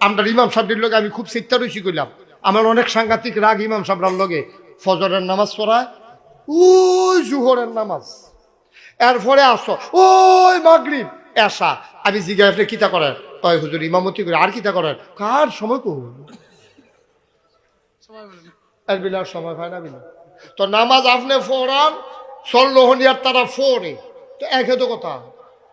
আমরা ইমাম সাহেবের লগে আমি খুব চিত্তা রইছি করলাম, আমার অনেক সাংঘাতিক রাগ ইমাম সাহেবরার লগে। ফজরের নামাজ পড়ায়, ওই জুহরের নামাজ, এরপরে আসো ওই মাগরিব এসা। আমি জিজ্ঞাসা আপনি কিতা করেন? কয় হুজুর ইমামতি করে। আর কিতা করেন? কার সময় কো এর বিলার সময় হয় না বিনা। তো নামাজ আপনি ফোরান সল্লোহনিয়ার তারা ফোরে, তো একে তো কথা।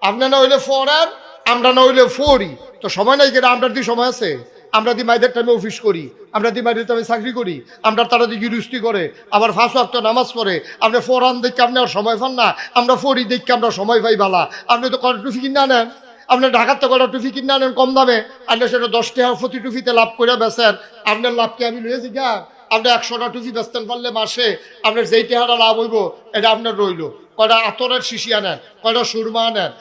আপনি না হইলে ফোরান, আমরা না হইলে ফোরি, তো সময় নাই কেন? আমরা দিয়ে সময় আছে? আমরা দি মাইদের টাইমে অফিস করি, আমরা দি মাইদের টাইমে চাকরি করি, আমরা তারা দিয়ে গিরুস্তি করে, আবার 5 ওয়াক্ত নামাজ পড়ে। আপনি ফোরান দেখে আপনি আর সময় পান না, আমরা ফোরি দেখে আমরা সময় পাই বালা। আপনি তো কটা টুফি কিনে আনেন, আপনি ঢাকার তো কটা টুফি কিনে আনেন কম দামে, আপনি সেটা 10 টাকা প্রতি টুফিতে লাভ করে বেছেন। আপনার লাভকে আমি লুয়েছি গা, আপনি 100টা টুফি বেচতেন পারলে মাসে আপনার যেই টাকাটা লাভ হইব এটা আপনার রইল। কয়টা আতরের শিশি আনেন, কয়টা সুরমা আনেন,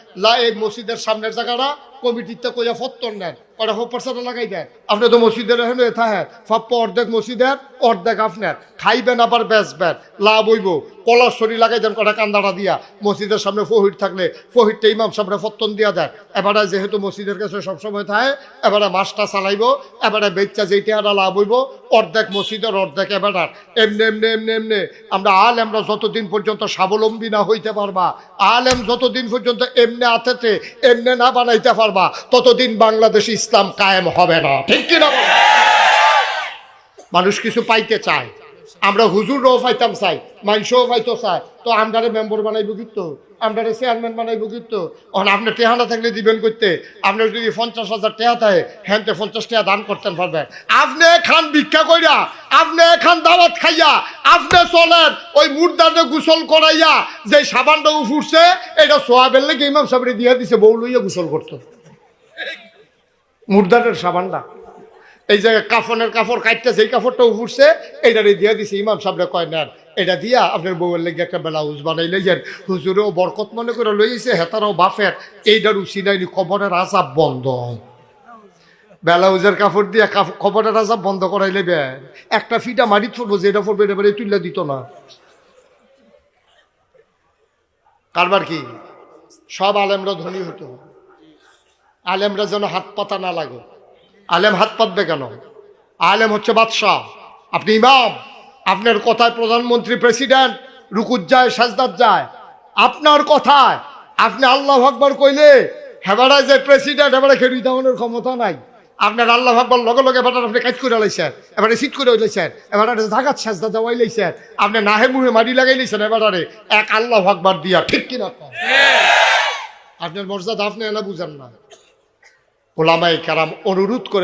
এই মসজিদের সামনের জায়গাটা কমিটিতে কইয়া ফত্তর নেন, কয়টা হোপারসাটা লাগাই দেন। আপনি তো মসজিদের হেন থাকেন, ফাপ্প অর্ধেক মসজিদের অর্ধেক আপনার, খাইবেন আবার বেচবেন, লাভ হইব। কলার শরীর লাগাই দেন কটা কান্দাটা দিয়া, মসজিদের সামনে ফহির থাকলে ফহিরটা ইমাম সামনে ফত্তন দিয়া দেন। এবারে যেহেতু মসজিদের কাছে সবসময় থাকে, এবারে মাছটা চালাইব, এবারে বেচা যেই টাকাটা লাভ হইব অর্ধেক মসজিদের অর্ধেক এবারে। এমনি এমনি এমনি এমনি আমরা আলেমরা যতদিন পর্যন্ত স্বাবলম্বী না হইতে পারবা, আলেম যতদিন পর্যন্ত এমনি আতেতে এমনি না বানাইতে পারবা, ততদিন বাংলাদেশে ইসলাম কায়েম হবে না। ঠিক কিনা? মানুষ কিছু পাইতে চায়, আমরা হুজুরও পাইতাম চাই, মানুষও পাইতো চায়, তো আমরারে মেম্বার বানাইব কিন্তু, আমরারে চেয়ারম্যান বানাইব কিন্তু। এখন আপনি টেহা না থাকলে দিবেন করতে, আপনার যদি 50,000 টেহা থাকে, হ্যান্তে 50 টাকা দান করতেন পারবেন। আপনি খান ভিক্ষা কইরা, আপনি খান দাওয়াত খাইয়া, আপনি চলেন ওই মুর্দারে গোসল করাইয়া যে সাবানটা উফুরছে এটা সোয়াবের লেগে ইমাম সাহেব দিয়া দিছে, বউ লইয়া গোসল করতো মুর্দারের সাবানটা। এই যে কাফনের কাপড় কাটতেছে, এই কাপড়টা উঠছে এইটারে দিয়া দিছে, ইমাম সাহেবরা কয় নেন এটা দিয়া আপনার বউয়ের লেগে একটা ব্লাউজ বানাই লইয়েন। হুজুরেও বরকত মনে করে লইছে, হেতারাও বাফের, এইটার উচি নাইনি, খবরের আজাব বন্ধ। ব্লাউজের কাপড় দিয়া খবরের আজাব বন্ধ করাই লেবে। একটা ফিটা মারি পড়বো, যেটা পড়বে এটা বেড়ে তুলে দিত না। কারবার কি? সব আলেমরা ধনী হতো, আলেমরা যেন হাত পাতা না লাগে। আলেম হাত পাতবে কেন? আলেম হচ্ছে বাদশাহ, আপনি ইমাম, আপনার কথায় প্রধানমন্ত্রী প্রেসিডেন্ট রুকুত যায়, সাজদাত যায়। আপনার কথায় আপনি আল্লাহু আকবার কইলে হেবাড়ায় যে প্রেসিডেন্ট হেবাড়া খেড়ি দেওয়ানোর ক্ষমতা নাই। আপনার আল্লাহু আকবার লগে লগে এবার আপনি কাজ করে লাইছেন, এবারে সিট করে লাইছেন, এবার জাগাত সাজদা দেওয়াই লাইছেন, আপনি নাহে মুহে মারি লাগাই লাইছেন এবারে এক আল্লাহু আকবার দিয়া। ঠিক কিনা? আপনার মর্যাদা আপনি এলা বুঝেন না। ওলামায়ে কেরাম অনুরোধ করে